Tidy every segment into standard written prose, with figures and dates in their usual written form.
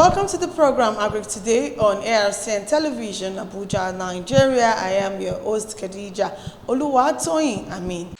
Welcome to the program Agric today on Arcn Television, Abuja, Nigeria. I am your host, Khadija Oluwatoyin Amin.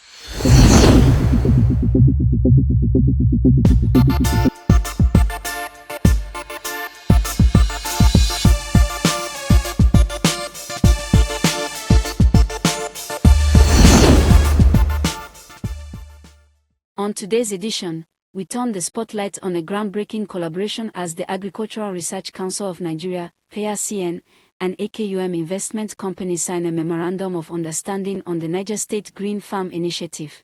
On today's edition, we turn the spotlight on a groundbreaking collaboration as the Agricultural Research Council of Nigeria, Arcn, and Akum investment companies sign a Memorandum of Understanding on the Niger State Green Farm Initiative.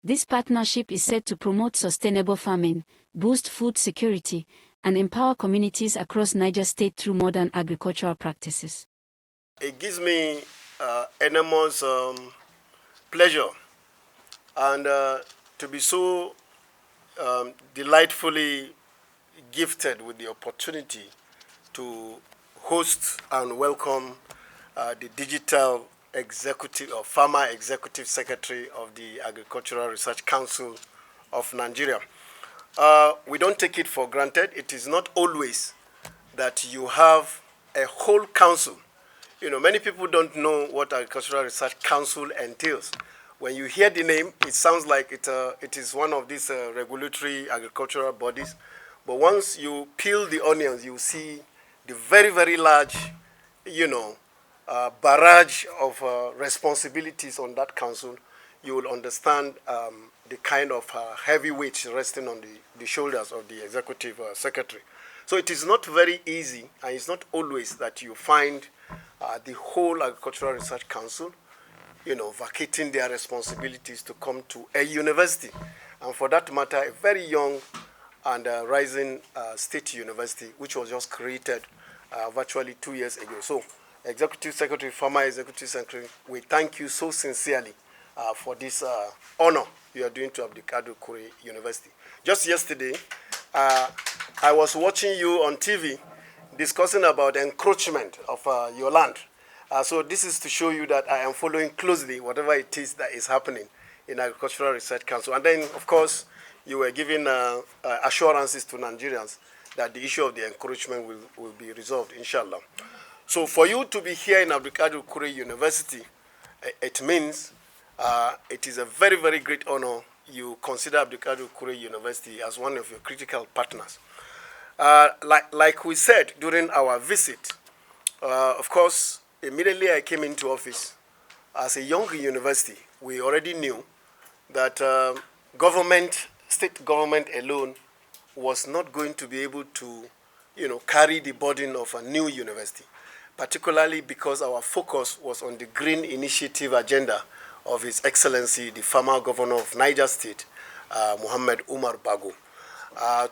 This partnership is set to promote sustainable farming, boost food security, and empower communities across Niger State through modern agricultural practices. It gives me enormous pleasure and to be so delightfully gifted with the opportunity to host and welcome the digital executive or farmer executive secretary of the Agricultural Research Council of Nigeria. We don't take it for granted. It is not always that you have a whole council. You know, many people don't know what Agricultural Research Council entails. When you hear the name, it sounds like it is one of these regulatory agricultural bodies. But once you peel the onions, you see the very, very large, barrage of responsibilities on that council. You will understand the kind of heavy weight resting on the shoulders of the executive secretary. So it is not very easy, and it's not always that you find the whole Agricultural Research Council vacating their responsibilities to come to a university. And for that matter, a very young and rising state university, which was just created virtually 2 years ago. So, Executive Secretary, former Executive Secretary, we thank you so sincerely for this honor you are doing to Advert University. Just yesterday, I was watching you on TV discussing about encroachment of your land. So this is to show you that I am following closely whatever it is that is happening in Agricultural Research Council. And then, of course, you were giving assurances to Nigerians that the issue of the encroachment will be resolved, inshallah. So for you to be here in Advert University, it means it is a very, very great honor you consider Advert University as one of your critical partners. Like we said during our visit, of course, immediately I came into office as a young university. We already knew that state government alone was not going to be able to, carry the burden of a new university, particularly because our focus was on the green initiative agenda of His Excellency, the former governor of Niger State, Muhammad Umar Bago.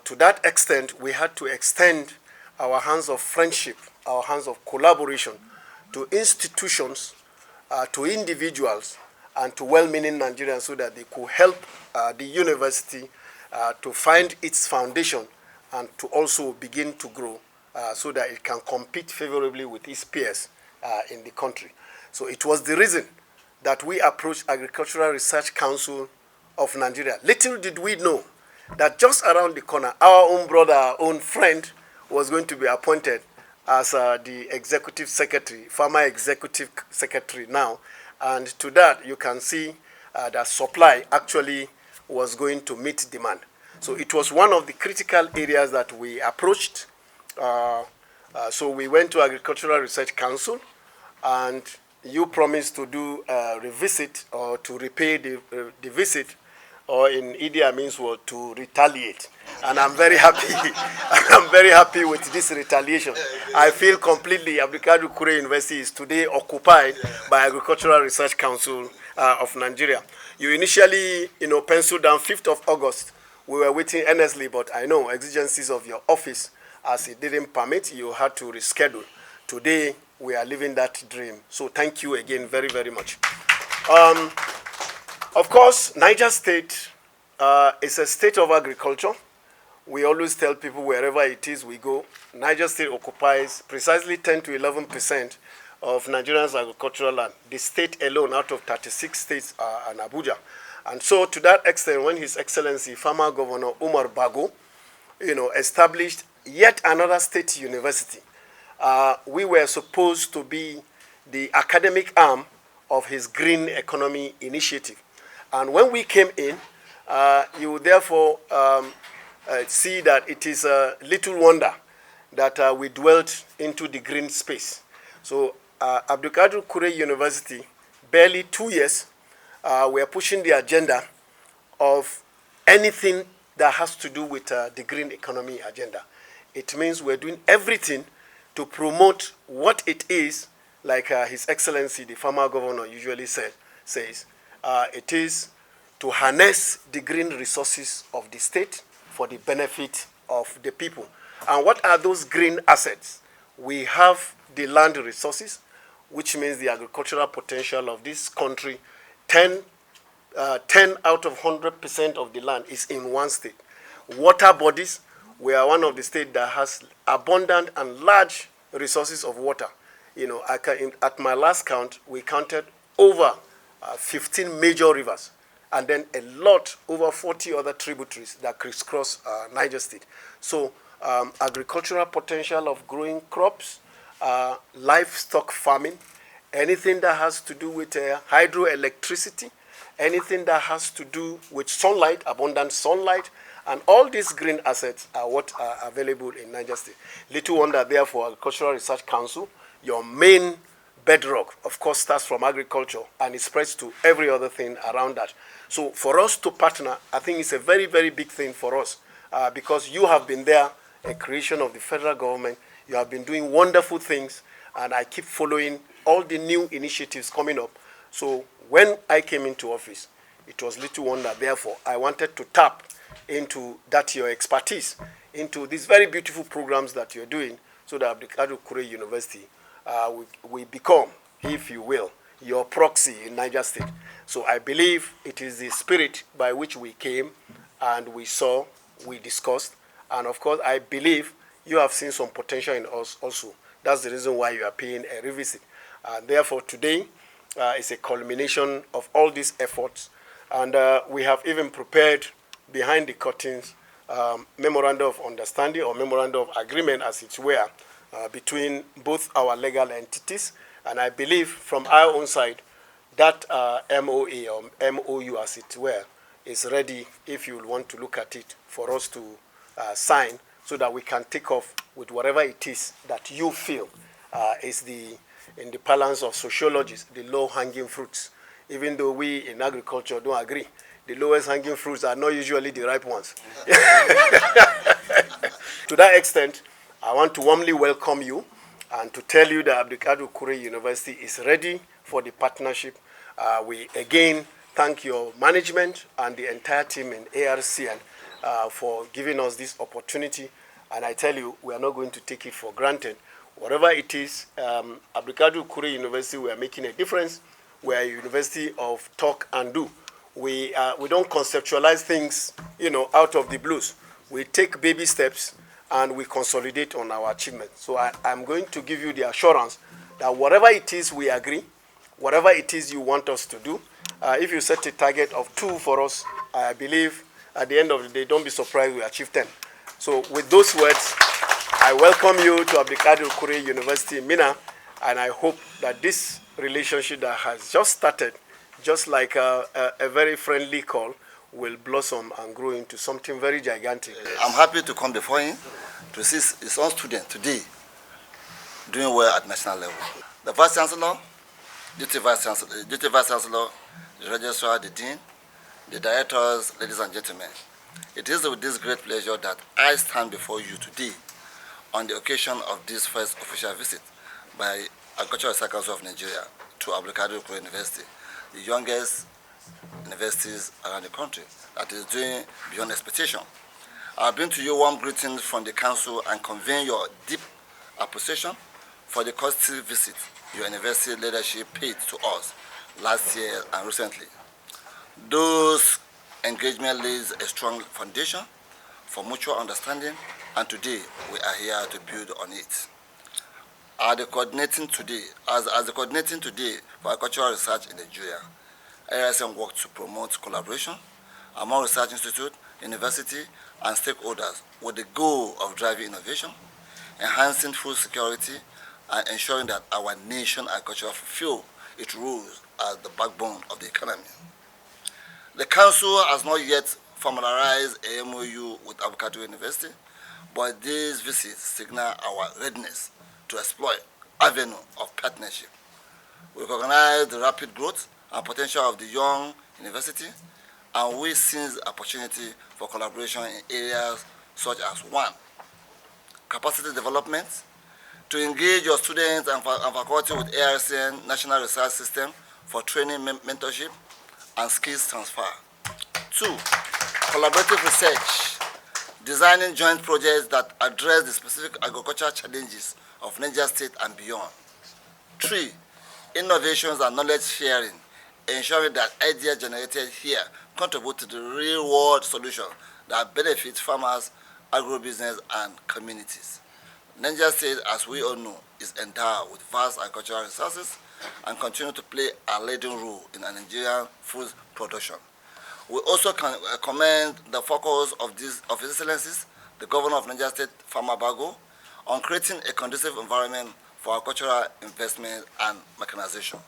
To that extent, we had to extend our hands of friendship, our hands of collaboration to institutions, to individuals, and to well-meaning Nigerians so that they could help the university to find its foundation and to also begin to grow so that it can compete favorably with its peers in the country. So it was the reason that we approached Agricultural Research Council of Nigeria. Little did we know that just around the corner, our own brother, our own friend, was going to be appointed as the executive secretary, former executive secretary now. And to that, you can see that supply actually was going to meet demand. So it was one of the critical areas that we approached. So we went to Agricultural Research Council, and you promised to do a revisit or to repay the visit, or in Idi Amin's word, to retaliate. And I'm very happy. I'm very happy with this retaliation. I feel completely Advert University is today occupied by Agricultural Research Council of Nigeria. You initially, penciled down 5th of August. We were waiting earnestly, but I know exigencies of your office, as it didn't permit, you had to reschedule. Today, we are living that dream. So thank you again very, very much. Of course, Niger State is a state of agriculture. We always tell people wherever it is we go, Niger State occupies precisely 10 to 11% of Nigeria's agricultural land. The state alone, out of 36 states, are in Abuja. And so to that extent, when His Excellency, former Governor Umar Bago, established yet another state university. We were supposed to be the academic arm of his green economy initiative. And when we came in, you will therefore see that it is a little wonder that we dwelt into the green space. So Abdulkadir Kure University, barely 2 years, we are pushing the agenda of anything that has to do with the green economy agenda. It means we're doing everything to promote what it is, like His Excellency, the former governor, usually says, it is to harness the green resources of the state for the benefit of the people. And what are those green assets? We have the land resources, which means the agricultural potential of this country. 10 out of 100% of the land is in one state. Water bodies, we are one of the states that has abundant and large resources of water. You know, at my last count, we counted over 15 major rivers, and then a lot, over 40 other tributaries that crisscross Niger State. So agricultural potential of growing crops, livestock farming, anything that has to do with hydroelectricity, anything that has to do with sunlight, abundant sunlight, and all these green assets are what are available in Niger State. Little wonder, therefore, Agricultural Research Council, your main bedrock, of course, starts from agriculture, and it spreads to every other thing around that. So for us to partner, I think it's a very, very big thing for us, because you have been there, a creation of the federal government. You have been doing wonderful things, and I keep following all the new initiatives coming up. So when I came into office, it was little wonder, therefore, I wanted to tap into that your expertise, into these very beautiful programs that you're doing, so that Abdulkadir Kure University we become, if you will, your proxy in Niger State. So I believe it is the spirit by which we came and we saw, we discussed, and of course I believe you have seen some potential in us also. That's the reason why you are paying a revisit. And therefore today is a culmination of all these efforts, and we have even prepared behind the curtains memorandum of understanding or memorandum of agreement, as it were, between both our legal entities. And I believe from our own side that MOA or MOU, as it were, is ready, if you want to look at it, for us to sign, so that we can take off with whatever it is that you feel is in the balance of sociologists, the low-hanging fruits. Even though we in agriculture don't agree, the lowest hanging fruits are not usually the ripe ones. To that extent, I want to warmly welcome you and to tell you that Abdulkadir Kure University is ready for the partnership. We again thank your management and the entire team in Arcn for giving us this opportunity. And I tell you, we are not going to take it for granted. Whatever it is, Abdulkadir Kure University, we are making a difference. We are a university of talk and do. We don't conceptualize things, out of the blues. We take baby steps and we consolidate on our achievements. So I'm going to give you the assurance that whatever it is we agree, whatever it is you want us to do, if you set a target of 2 for us, I believe at the end of the day, don't be surprised we achieve 10. So with those words, I welcome you to Abdulkadir Kure University in Minna, and I hope that this relationship that has just started, just like a very friendly call, will blossom and grow into something very gigantic. I'm happy to come before him to see his own student today doing well at national level. The Vice Chancellor, Deputy Vice Chancellor, the Registrar, the Dean, the Directors, ladies and gentlemen, it is with this great pleasure that I stand before you today on the occasion of this first official visit by Agricultural Research Council of Nigeria to Abdulkadir Kure University, the youngest universities around the country that is doing beyond expectation. I bring to you warm greetings from the council and convey your deep appreciation for the costly visit your university leadership paid to us last year and recently. Those engagement lays a strong foundation for mutual understanding, and today we are here to build on it. As the coordinating today for agricultural research in Nigeria, Arcn works to promote collaboration among research institutes university, and stakeholders with the goal of driving innovation, enhancing food security, and ensuring that our nation agriculture fulfill its roles as the backbone of the economy. The Council has not yet formalized a MOU with Avocado University, but these visits signal our readiness to explore avenue of partnership. We recognize the rapid growth and potential of the young university, and we seize the opportunity for collaboration in areas such as 1, capacity development, to engage your students and faculty with Arcn National Research System for training, mentorship, and skills transfer. 2, collaborative research, designing joint projects that address the specific agricultural challenges of Niger State and beyond. 3, innovations and knowledge sharing, ensuring that ideas generated here contribute to the real-world solutions that benefit farmers, agribusiness, and communities. Niger State, as we all know, is endowed with vast agricultural resources and continue to play a leading role in Nigerian food production. We also commend the focus of His Excellencies, the Governor of Niger State, Farmer Bago, on creating a conducive environment for agricultural investment and mechanization.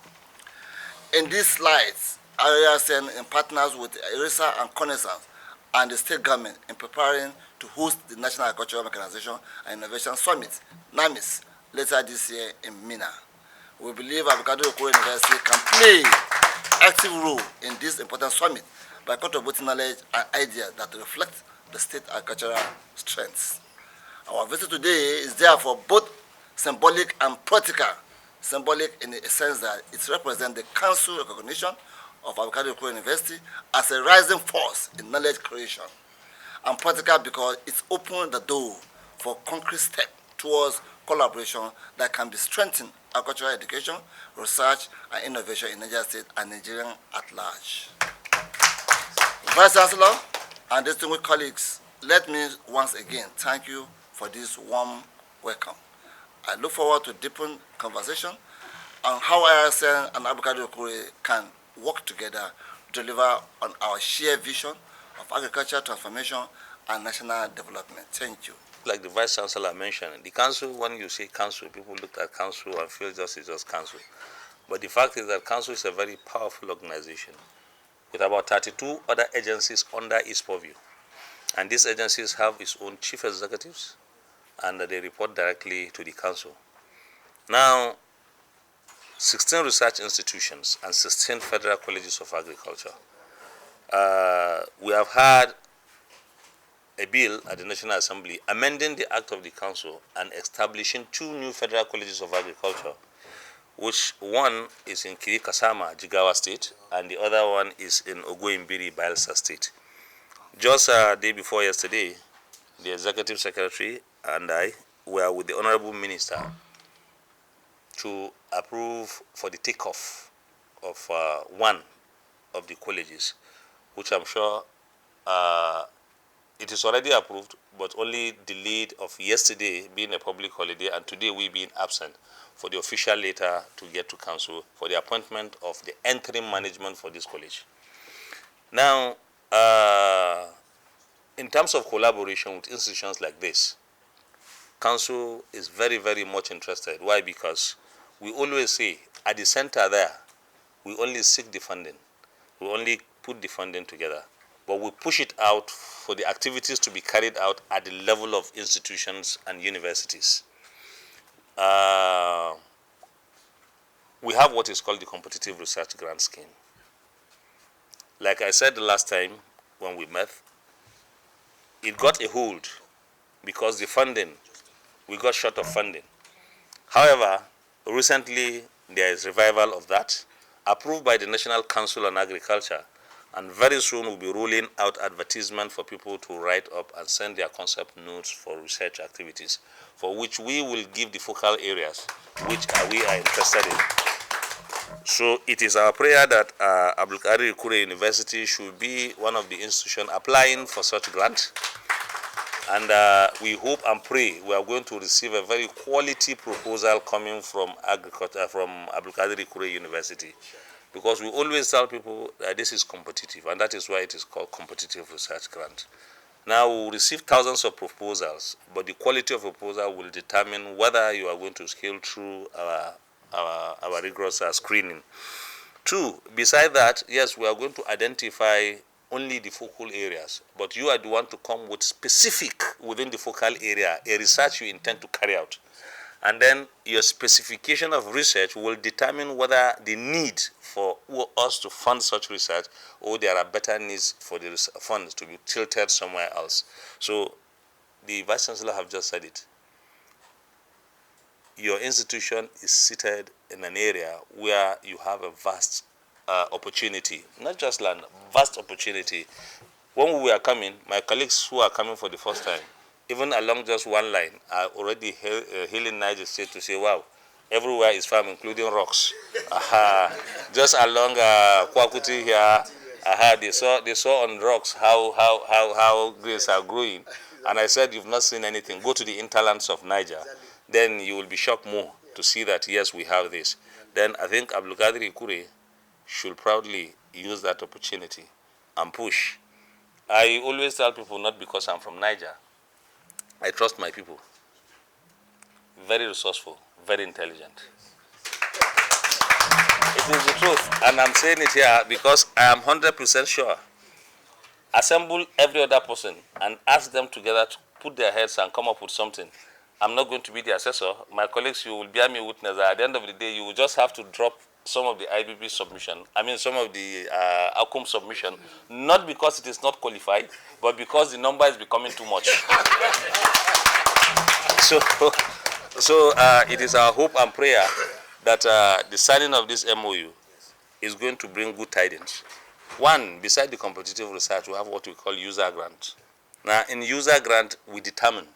In these slides, Arcn in partners with ERISA and CONESANS and the state government in preparing to host the National Agricultural Mechanization and Innovation Summit, NAMIS, later this year in Mina. We believe Avocado University can play an active role in this important summit by contributing knowledge and ideas that reflect the state agricultural strengths. Our visit today is therefore both symbolic and practical. Symbolic in the sense that it represents the Council recognition of Avocado University as a rising force in knowledge creation, and practical because it's opened the door for concrete steps towards collaboration that can be strengthened agricultural education, research, and innovation in Niger State and Nigeria at large. Vice Chancellor and distinguished colleagues, let me once again thank you for this warm welcome. I look forward to deepen conversation on how Arcn and Avocado can work together to deliver on our shared vision of agricultural transformation and national development. Thank you. Like the Vice Chancellor mentioned, the council, when you say council, people look at council and feel it's just council. But the fact is that council is a very powerful organization with about 32 other agencies under its purview. And these agencies have its own chief executives, and they report directly to the council. Now, 16 research institutions and 16 federal colleges of agriculture. We have had a bill at the National Assembly amending the Act of the Council and establishing 2 new federal colleges of agriculture, which one is in Kirikasama, Jigawa State, and the other one is in Ogoimbiri, Bayelsa State. Just a day before yesterday, the Executive Secretary and I were with the Honorable Minister to approve for the takeoff of one of the colleges, which I'm sure it is already approved, but only delayed of yesterday being a public holiday and today we being absent for the official letter to get to council for the appointment of the interim management for this college. Now, in terms of collaboration with institutions like this, council is very, very much interested. Why? Because we always say at the center there, we only seek the funding. We only put the funding together. But we push it out for the activities to be carried out at the level of institutions and universities. We have what is called the Competitive Research Grant Scheme. Like I said the last time when we met, it got a hold because the funding, we got short of funding. However, recently there is revival of that, approved by the National Council on Agriculture, and very soon we'll be rolling out advertisement for people to write up and send their concept notes for research activities, for which we will give the focal areas which we are interested in. So it is our prayer that Agric University should be one of the institutions applying for such grant. And we hope and pray we are going to receive a very quality proposal coming from Agric University, because we always tell people that this is competitive, and that is why it is called competitive research grant. Now, we will receive thousands of proposals, but the quality of proposal will determine whether you are going to scale through our rigorous screening. Two, beside that, yes, we are going to identify only the focal areas, but you are the one to come with specific within the focal area, a research you intend to carry out. And then your specification of research will determine whether the need for us to fund such research or there are better needs for the funds to be tilted somewhere else. So the Vice Chancellor have just said it. Your institution is seated in an area where you have a vast opportunity, not just land, vast opportunity. When we were coming, my colleagues who are coming for the first time, even along just one line, are already hailing Niger State to say, wow, everywhere is farm, including rocks. Just along Kwakuti here, they saw on rocks how grapes are growing. And I said, you've not seen anything. Go to the hinterlands of Niger. Then you will be shocked more to see that, yes, we have this. Then I think Abdulkadir Ikure should proudly use that opportunity and push. I always tell people, not because I'm from Niger, I trust my people. Very resourceful, very intelligent. It is the truth, and I'm saying it here because I am 100% sure. Assemble every other person and ask them together to put their heads and come up with something. I'm not going to be the assessor. My colleagues, you will bear me witness that at the end of the day, you will just have to drop some of the IBB submission, some of the Akum submission, not because it is not qualified, but because the number is becoming too much. So it is our hope and prayer that the signing of this MOU is going to bring good tidings. One, beside the competitive research, we have what we call user grant. Now, in user grant, we determine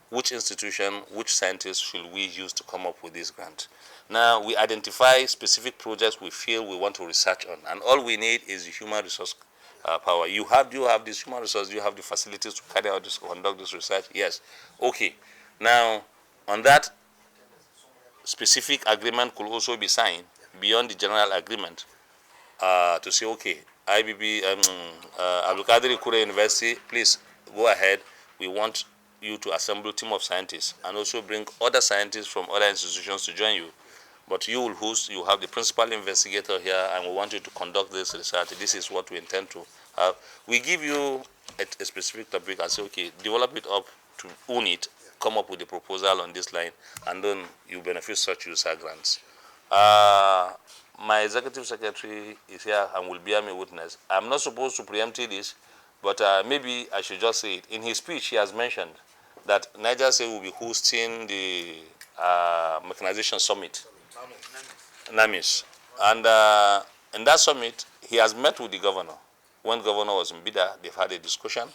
which institution, which scientists should we use to come up with this grant. Now, we identify specific projects we feel we want to research on, and all we need is the human resource power. Do you have this human resource? Do you have the facilities to carry out this, conduct this research? Yes. Okay. Now, on that, specific agreement could also be signed beyond the general agreement to say, okay, IBB, Abdulkadir Ikure University, please go ahead. We want you to assemble a team of scientists and also bring other scientists from other institutions to join you. But you will host, you have the principal investigator here, and we want you to conduct this research. This is what we intend to have. We give you a specific topic and say, okay, develop it up to own it, come up with a proposal on this line, and then you benefit such user grants. My executive secretary is here and will bear me witness. I'm not supposed to preempt this, but maybe I should just say it. In his speech, he has mentioned that Niger State will be hosting the mechanization summit, NAMIS. And in that summit, he has met with the governor. When the governor was in Bida, they've had a discussion.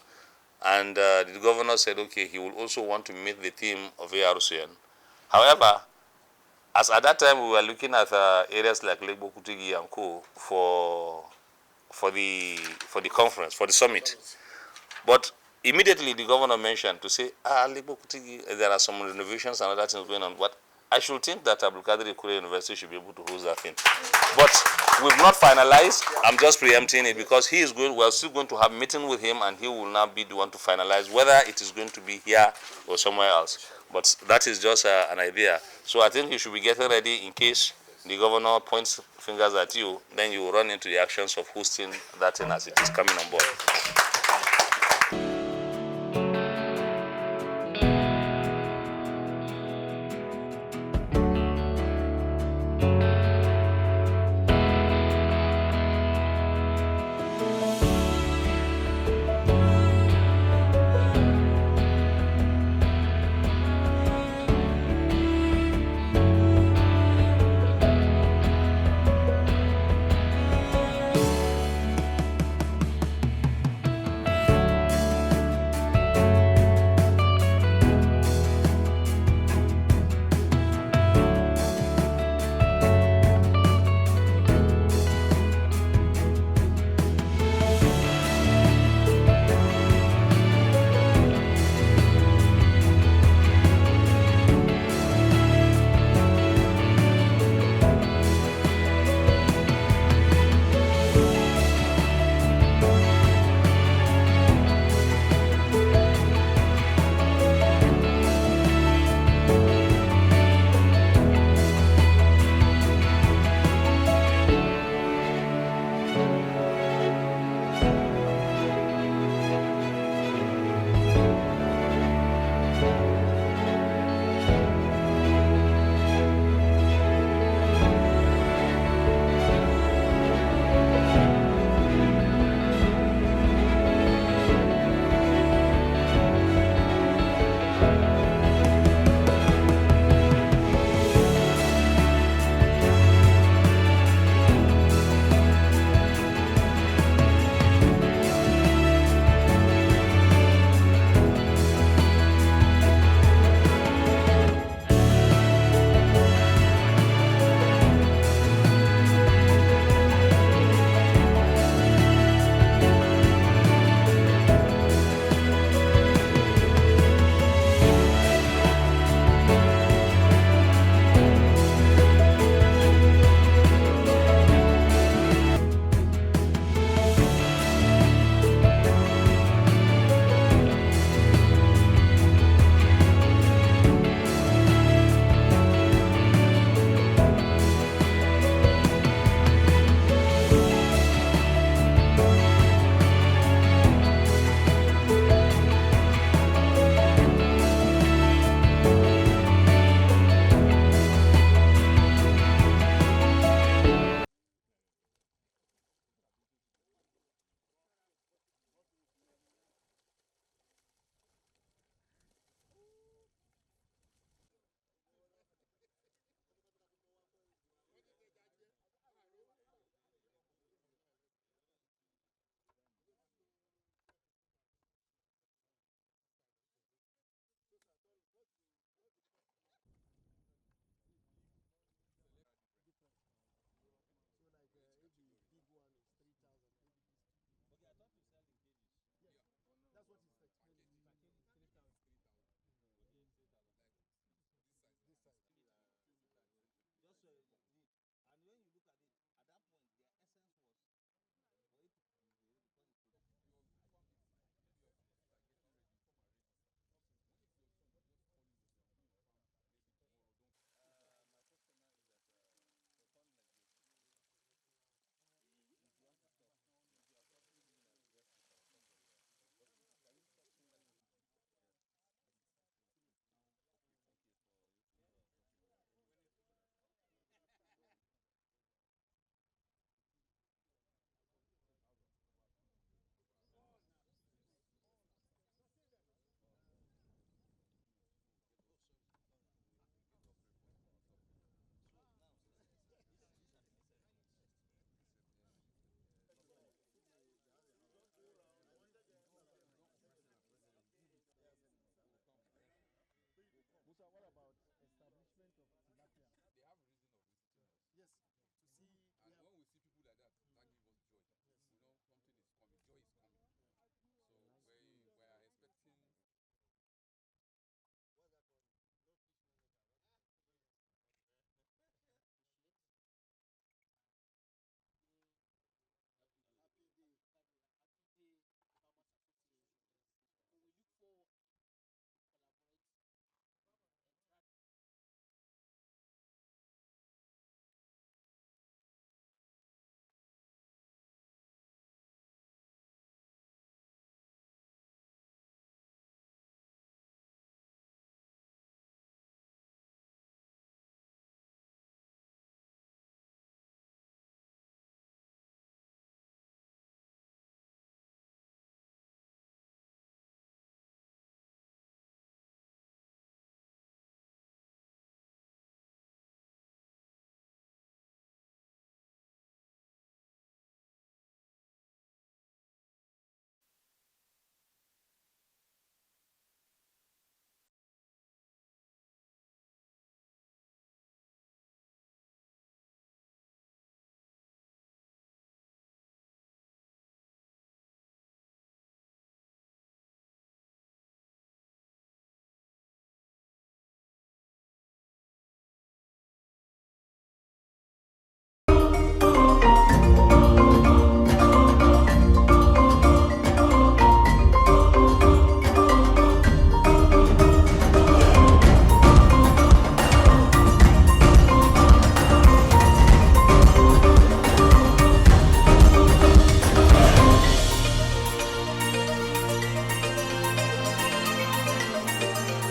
And the governor said, okay, he will also want to meet the team of Arcn. However, as at that time we were looking at areas like Lake Bokutigi and Co. for the conference, for the summit. But immediately the governor mentioned to say, Lake Bokutigi, there are some renovations and other things going on. But I should think that Abdulkadir Ikure University should be able to host that thing. But we've not finalized. I'm just preempting it because we're still going to have a meeting with him, and he will now be the one to finalize whether it is going to be here or somewhere else. But that is just an idea. So I think you should be getting ready in case the governor points fingers at you, then you will run into the actions of hosting that thing as it is coming on board.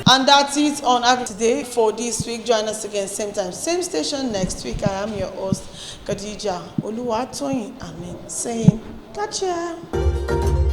And that's it on Agric Today for this week. Join us again, same time, same station next week. I am your host, Khadija Oluwatoyin, saying, catch ya.